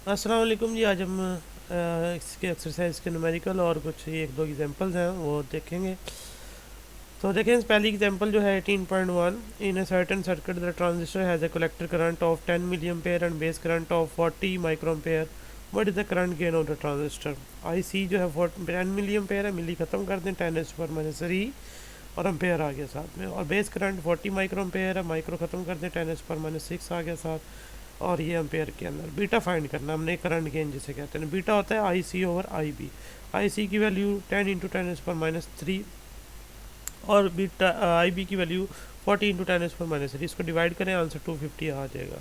अस्सलाम वालेकुम जी। आज हम इसके एक्सरसाइज के न्यूमेरिकल और कुछ एक दो एग्जांपल्स हैं वो देखेंगे। तो देखें, पहली एग्जांपल जो है 18.1। In a certain circuit the transistor has a collector current of 10 milli ampere and base current of 40 micro ampere. What is the current gain of the transistor? I C जो है 10 मिली एम्पेयर है, मिली ख़त्म कर दें, 10⁻³ और ampere आ गया साथ में। और बेस करंट 40 माइक्रो एम्पेयर है, माइक्रो ख़त्म कर दें, 10⁻6 आ गया साथ। और ये एम्पेयर के अंदर बीटा फाइंड करना हमने, करंट गेन जिसे कहते हैं। बीटा होता है आई सी ओवर आई बी। आई सी की वैल्यू 10 × 10⁻³ और बीटा आई बी की वैल्यू 40 × 10⁻³। इसको डिवाइड करें, आंसर 250 आ जाएगा।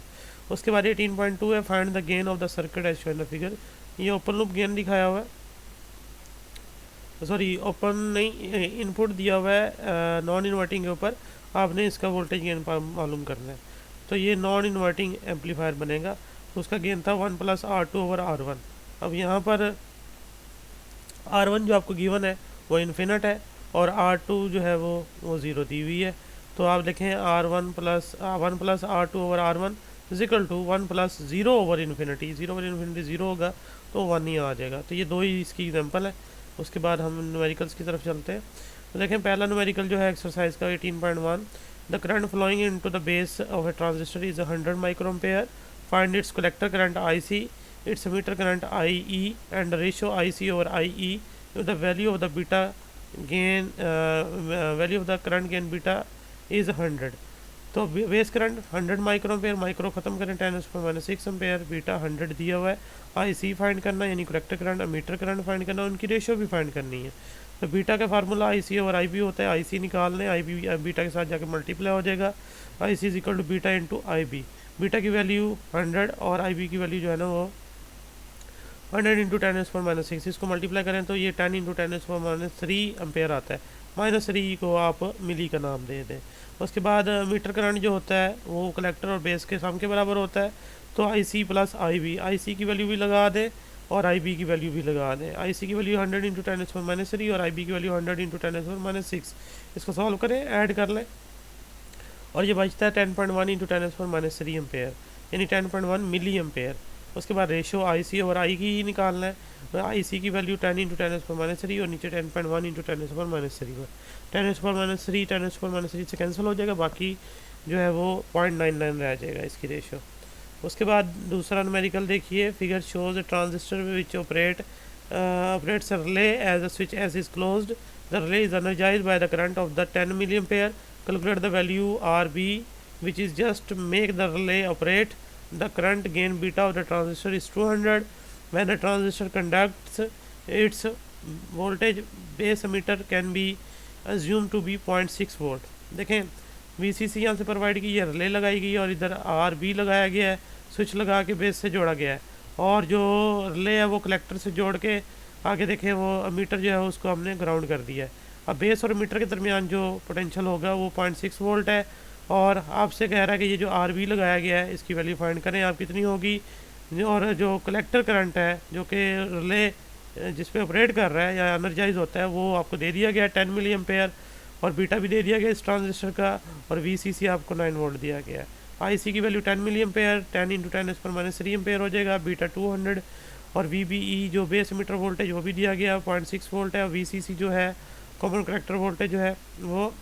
उसके बाद 18.2 है, find the gain of the circuit as shown the figure. ये ओपन लूप गेन दिखाया हुआ है, सॉरी ओपन नहीं, इनपुट दिया हुआ है नॉन इन्वर्टिंग के ऊपर। आपने इसका वोल्टेज गेन मालूम करना है। तो ये नॉन इन्वर्टिंग एम्पलीफायर बनेगा, तो उसका गेन था 1+R2/R1। अब यहाँ पर R1 जो आपको गिवन है वो इन्फिनिट है, और R2 जो है वो ज़ीरो दी हुई है। तो आप देखें R1+R2/R1 इजिकल टू 1+0/इन्फिनिटी। 0/इन्फिनिटी 0 होगा तो 1 ही आ जाएगा। तो ये दो ही इसकी एग्जांपल है। उसके बाद हम न्यूमेरिकल्स की तरफ चलते हैं। तो देखें, पहला न्यूमेरिकल जो है एक्सरसाइज का 18.1। The current flowing into the base of a transistor is 100 micro ampere. Find its collector current I C, its emitter current IE and the ratio IC over IE if the value of the beta gain value of the current gain beta is 100। तो base current 100 micro ampere, micro ख़त्म करें, 10⁻6 ampere, beta 100 दिया हुआ है। आई सी find करना है, यानी collector current meter current find करना है, उनकी रेशियो भी फाइंड करनी है। तो बीटा का फार्मूला आई सी और आई बी होता है। आई सी निकालने, आई बी बीटा के साथ जाकर मल्टीप्लाई हो जाएगा। I C is equal to beta into I B. Beta की वैल्यू 100 और आई बी की वैल्यू जो है ना वो 100 × 10⁻6। इसको मल्टीप्लाई करें तो ये 10 × 10⁻³ एम्पेयर आता है। -3 को आप मिली का नाम दे दें। उसके बाद मीटर करंट जो होता है वो कलेक्टर और बेस के सम के बराबर होता है। तो आई सी प्लस आई बी, आई सी की वैल्यू भी लगा दें और आई बी की वैल्यू भी लगा दें। आई सी की वैल्यू 100 × 10⁻³ और आई बी की वैल्यू 100 × 10⁻6। इसको सॉल्व करें, ऐड कर लें, और ये बचता है 10.1 × 10⁻³ एम्पेयर, यानी 10.1 मिली एम्पेयर। उसके बाद रेशो आई सी और आई की ही निकालना है। आई सी की वैल्यू 10 × 10⁻³ और नीचे 10.1 × 10⁻³ 10⁻3 से कैंसिल हो जाएगा, बाकी जो है वो 0.99 रह जाएगा इसकी रेशो। उसके बाद दूसरा न्यूमेरिकल देखिए, figure shows transistor which operates a relay as a switch as is closed. The relay is energized by the current of the 10 milli ampere. Calculate the value RB, which is just make the relay operate. The current gain beta of the transistor is 200. When the transistor conducts, its voltage base emitter can be assumed to be 0.6 volt. देखें, VCC यहाँ से provide की, है, relay लगाई गई और इधर RB लगाया गया है, स्विच लगा के बेस से जोड़ा गया है, और जो रिले है वो कलेक्टर से जोड़ के आगे देखें वो मीटर जो है उसको हमने ग्राउंड कर दिया है। अब बेस और मीटर के दरमियान जो पोटेंशियल होगा वो 0.6 वोल्ट है, और आपसे कह रहा है कि ये जो RB लगाया गया है इसकी वैल्यू फाइंड करें आप कितनी होगी। और जो कलेक्टर करंट है जो कि रिले जिस पे ऑपरेट कर रहा है या एनर्जाइज होता है वो आपको दे दिया गया है 10 मिली एम्पेयर, और बीटा भी दे दिया गया इस ट्रांजिस्टर का, और VCC आपको 9 वोल्ट दिया गया है। आई सी की वैल्यू 10 मिली एम्पेयर, 10 × 10⁻³ एम्पेयर हो जाएगा, बीटा 200, और VBE जो बेस मीटर वोल्टेज वो भी दिया गया 0.6 वोल्ट है, और VCC जो है कॉमन कलेक्टर वोल्टेज जो है वो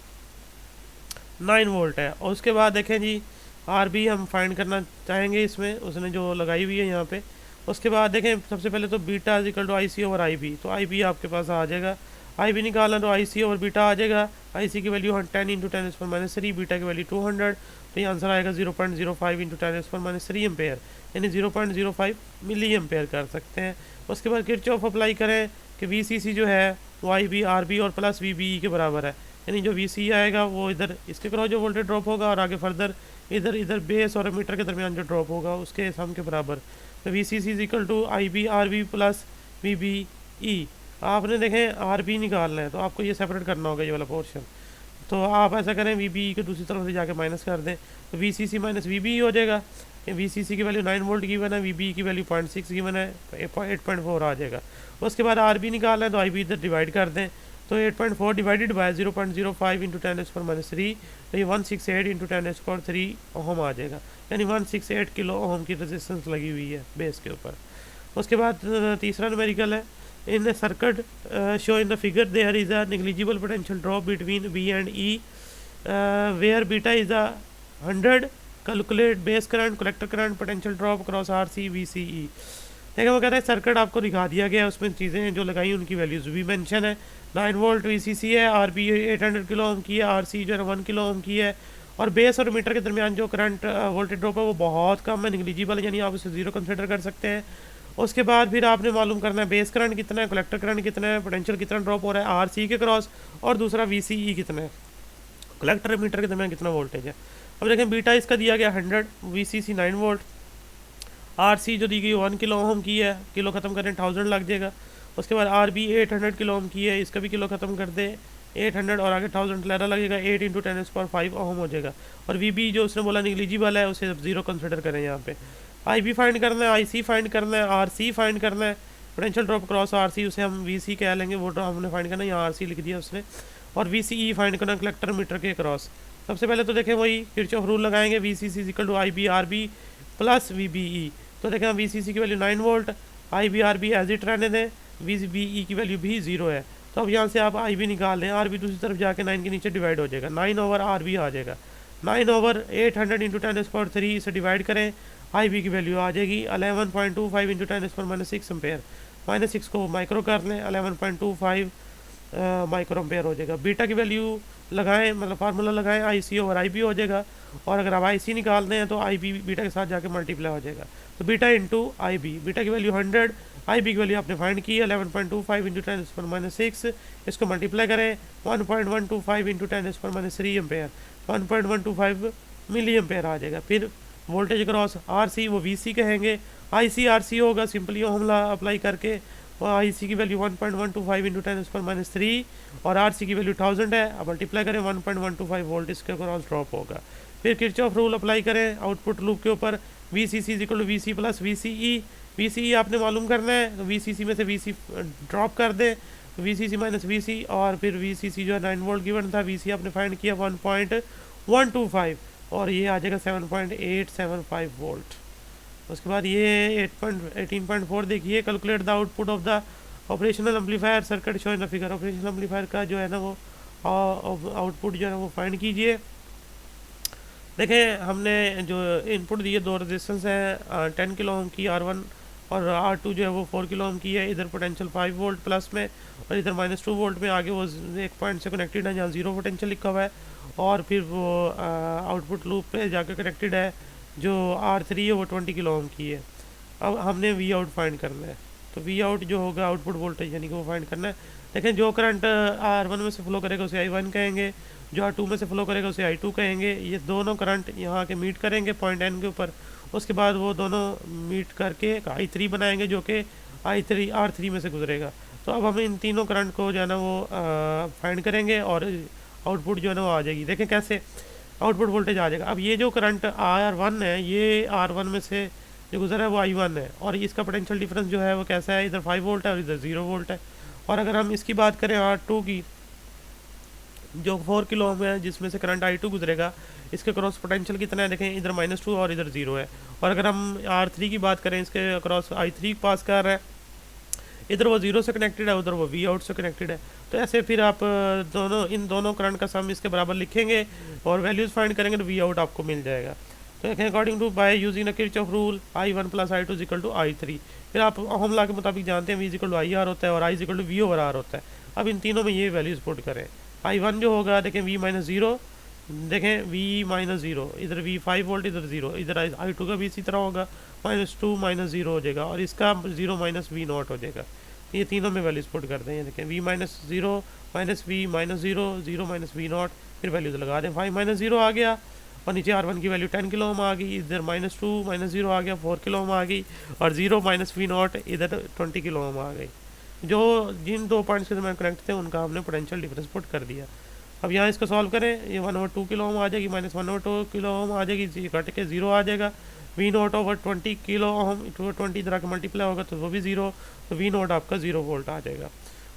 9 वोल्ट है। और उसके बाद देखें जी, RB हम फाइंड करना चाहेंगे इसमें, उसने जो लगाई हुई है यहाँ पे। उसके बाद देखें, सबसे पहले तो beta is equal to I C over I B. तो आई बी आपके पास आ जाएगा, आई बी निकालना तो आई सी ओवर बीटा आ जाएगा। आई सी की वैल्यू 10 × 10⁻³, बीटा की वैल्यू 200, तो ये आंसर आएगा 0.05 × 10⁻³ एम्पेयर, यानी 0.05 मिली एम्पेयर कर सकते हैं। उसके बाद किरचॉफ अप्लाई करें कि VCC जो है वो आई बी RB और प्लस VBE के बराबर है, यानी जो VC आएगा वो इधर इसके क्रॉस जो वोल्टेज ड्रॉप होगा, और आगे फर्दर इधर बेस और मीटर के दरमियान जो ड्रॉप होगा उसके सम के बराबर। तो VCC is equal to IB RB plus VBE। आपने देखें RB निकालना है तो आपको ये सेपरेट करना होगा, ये वाला पोर्शन। तो आप ऐसा करें, VBE को दूसरी तरफ से जाके माइनस कर दें, तो VCC माइनस VBE हो जाएगा। VCC की वैल्यू 9 वोल्ट गिवन है, VBE की वैल्यू 0.6 गिवन है, 8.4 आ जाएगा। उसके बाद RB निकालना है तो IB इधर डिवाइड कर दें, तो 8.4 डिवाइडेड बाय 0.05 इंटू 10⁻³ तो ये 168 इंटू 10⁻³ ओहम आ जाएगा, यानी 168 किलो ओहम की रेजिस्टेंस लगी हुई है बेस के ऊपर। उसके बाद तीसरा न्यूमेरिकल है, in circuit show in the figure there is a negligible potential drop between B and E where beta is a 100, calculate base current, collector current, potential drop cross R C V C E. देखिए वो कहते हैं circuit आपको दिखा दिया गया है, उसमें चीज़ें हैं जो लगाई उनकी वैल्यूज़ भी मेंशन है। 9 वोल्ट VCC है, RB 800 किलो ओम की है, RC जो है 1 किलो ओम की है, और बेस और मीटर के दरमियान जो करंट वोल्टेज ड्रॉप है वो बहुत कम है, निगलिजिबल है, यानी आप उसे ज़ीरो कंसिडर कर सकते हैं। उसके बाद फिर आपने मालूम करना है बेस करंट कितना है, कलेक्टर करंट कितना है, पोटेंशियल कितना ड्रॉप हो रहा है RC के क्रॉस, और दूसरा VCE कितना है, कलेक्टर मीटर के दरमियान कितना वोल्टेज है। अब देखें बीटा इसका दिया गया 100, VCC 9 वोल्ट, RC जो दी गई 1 किलो ओम की है, किलो ख़त्म करें 1000 लग जाएगा। उसके बाद RB 800 किलो ओम की है, इसका भी किलो ख़त्म कर दे 800 और आगे 1000 लहरा लगेगा, 8 इंटू 10⁻5 ओम हो जाएगा। और VB जो उसने बोला निगलिजिबल है, उसे ज़ीरो कंसिडर करें यहाँ पे। IB फाइंड करना है, IC फाइंड करना है, RC फाइंड करना है, पोटेंशियल ड्रॉप क्रॉस RC उसे हम VC कह लेंगे, वो ड्रॉप हमने फाइंड करना है, यहाँ RC लिख दिया उसने। और VCE फाइंड करना कलेक्टर मीटर के क्रॉस। सबसे पहले तो देखें वही किरचॉफ रूल लगाएंगे, VCC equal to IB RB plus VBE। तो देखें VCC की value 9 volt, IB RB as it रहने दें, VBE की वैल्यू भी 0 है। तो अब यहाँ से आप IB निकाल लें, RB दूसरी तरफ जाके 9 के नीचे डिवाइड हो जाएगा, 9 ओवर RB आ जाएगा, 9 ओवर 800 इंटू 10⁻³ इसे डिवाइड करें, IB की वैल्यू आ जाएगी 11.25 इंटू 10⁻6 एम्पेयर, -6 को माइक्रो कर लें, 11.25 माइक्रो एम्पेयर हो जाएगा। बीटा की वैल्यू लगाएं, मतलब फार्मूला लगाएं, IC ओवर IB हो जाएगा, और अगर आप IC निकालते हैं तो IB बीटा के साथ जाके मल्टीप्लाई हो जाएगा। तो बीटा इंटू IB, बीटा की वैल्यू 100, IB की वैल्यू आपने फाइंड की 11.25 इंटू 10⁻6, इसको मल्टीप्लाई करें 1.125 इंटू 10⁻³ एम्पेयर, 1.125 मिली एम्पेयर आ जाएगा। फिर वोल्टेज क्रॉस RC वो VC कहेंगे, IC RC होगा, सिंपली हमला अप्लाई करके IC की वैल्यू 1.125 इंटू 10⁻³ और RC की वैल्यू 1000 है, अब मल्टीप्लाई करें 1.125 वोल्ट इसके क्रॉस ड्रॉप होगा। फिर किरचॉफ रूल अप्लाई करें आउटपुट लूप के ऊपर, VCC equal to VC plus VCE। VCE आपने मालूम करना है, तो VCC में से VC ड्रॉप कर दें, VCC माइनस VC, और फिर VCC जो है 9 वोल्ट गिवन था, VC आपने फाइंड किया 1.125 और ये आ जाएगा 7.875 वोल्ट। उसके बाद ये 18.4 देखिए, calculate the output of the operational amplifier circuit show in the figure. Operational amplifier का जो है ना वो आउटपुट जो है वो फाइंड कीजिए। देखें हमने जो इनपुट दिए, दो रेजिस्टेंस हैं 10 किलो ओम की R1 और R2 जो है वो 4 किलो ओम की है, इधर पोटेंशियल 5 वोल्ट प्लस में और इधर -2 वोल्ट में, आगे वो एक पॉइंट से कनेक्टेड है जहाँ 0 पोटेंशियल लिखा हुआ है, और फिर वो आउटपुट लूप पे जाकर कनेक्टेड है, जो R3 है वो 20 किलो ओम की है। अब हमने वी आउट फाइंड करना है, तो वी आउट जो होगा आउटपुट वोल्टेज यानी कि वो फाइंड करना है। देखें जो करंट R1 में से फ्लो करेगा उसे I1 कहेंगे, जो R2 में से फ्लो करेगा उसे I2 कहेंगे। ये दोनों करंट यहाँ के मीट करेंगे पॉइंट N के ऊपर, उसके बाद वो दोनों मीट करके I3 बनाएंगे जो कि R3 में से गुजरेगा। तो अब हम इन तीनों करंट को जो है ना वो फाइंड करेंगे और आउटपुट जो है ना वो आ जाएगी। देखें कैसे आउटपुट वोल्टेज आ जाएगा। अब ये जो करंट R1 है, ये R1 में से जो गुजरा है वो I1 है, और इसका पोटेंशियल डिफरेंस जो है वो कैसा है, इधर 5 वोल्ट है और इधर 0 वोल्ट है। और अगर हम इसकी बात करें R2 की, जो 4 किलो ओम है जिसमें से करंट I2 गुजरेगा, इसके क्रॉस पोटेंशियल कितना है, देखें इधर -2 और इधर 0 है। और अगर हम R3 की बात करें, इसके क्रॉस I3 पास कर रहा है, इधर वो 0 से कनेक्टेड है, उधर वो वी आउट से कनेक्टेड है। तो ऐसे फिर आप इन दोनों करंट का सम इसके बराबर लिखेंगे और वैल्यूज़ फाइंड करेंगे तो वी आउट आपको मिल जाएगा। तो देखें according to by using the Kirchhoff rule I1 plus I2 equal to I3। फिर आप ओहम लॉ के मुताबिक जानते हैं V इक्वल टू IR होता है और I equal to V over R होता है। अब इन तीनों में ये वैल्यूज़ पुट करें। I1 जो होगा देखें V-0, देखें V-0, इधर V5 वोल्ट, इधर 0, इधर I2 का भी इसी तरह होगा, -2 -0 हो जाएगा, और इसका 0 - V0 हो जाएगा। ये तीनों में वैल्यूज़ पुट करते हैं। देखें V-0 -V -0 0 -V0, फिर वैल्यूज़ लगा दें, 5 -0 आ गया, और नीचे R1 की वैल्यू 10 किलो ओम आ गई, इधर -2 -0 आ गया, 4 किलो ओम आ गई, और 0 -V0 इधर 20 किलो ओम आ गई। जो जिन दो पॉइंट्स के दरमियान कनेक्ट थे उनका हमने पोटेंशियल डिफरेंस पुट कर दिया। अब यहाँ इसको सॉल्व करें, ये 1/2 किलो ओम आ जाएगी, -1/2 किलो ओम आ जाएगी, कट के 0 आ जाएगा। V0 ओवर 20 किलो ओम 20 इधर आके मल्टीप्लाई होगा तो वो भी 0, तो V0 आपका 0 वोल्ट आ जाएगा।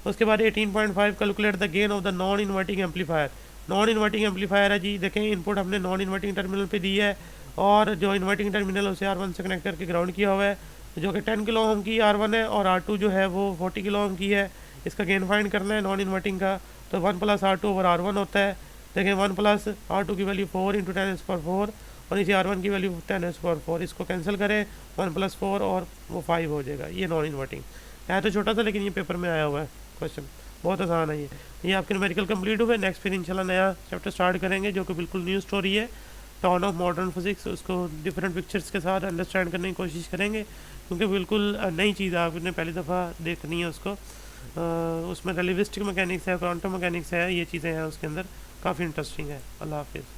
उसके बाद 18.5 calculate the gain of the non inverting amplifier. Non inverting amplifier है जी, देखें इनपुट हमने नॉन इन्वर्टिंग टर्मिनल पे दी है और जो इन्वर्टिंग टर्मिनल है उसे R1 से कनेक्ट करके ग्राउंड किया हुआ है, जो कि 10 किलो ओम की R1 है और R2 जो है वो 40 किलो ओम की है। इसका गेन फाइंड करना है नॉन इन्वर्टिंग का, तो 1 + R2 ओवर R1 होता है। देखें 1 + R2 की वैल्यू 4 × 10⁻⁴ और इसी R1 की वैल्यू 10⁻⁴, इसको कैंसिल करें 1 + 4 और वो 5 हो जाएगा। ये नॉन इन्वर्टिंग है, तो छोटा सा लेकिन ये पेपर में आया हुआ है क्वेश्चन, बहुत आसान है ये आपके न्यूमेरिकल कंप्लीट हुए। नेक्स्ट फिर इंशाल्लाह नया चैप्टर स्टार्ट करेंगे जो कि बिल्कुल न्यू स्टोरी है, टॉन ऑफ मॉडर्न फिजिक्स। उसको डिफरेंट पिक्चर्स के साथ अंडरस्टैंड करने की कोशिश करेंगे, क्योंकि बिल्कुल नई चीज़ आपने पहली दफ़ा देखनी है उसको। उसमें रिलेटिविस्टिक मैकेनिक्स है, क्वांटम मैकेनिक्स है, ये चीज़ें हैं उसके अंदर, काफ़ी इंटरेस्टिंग है। अल्लाह हाफिज़।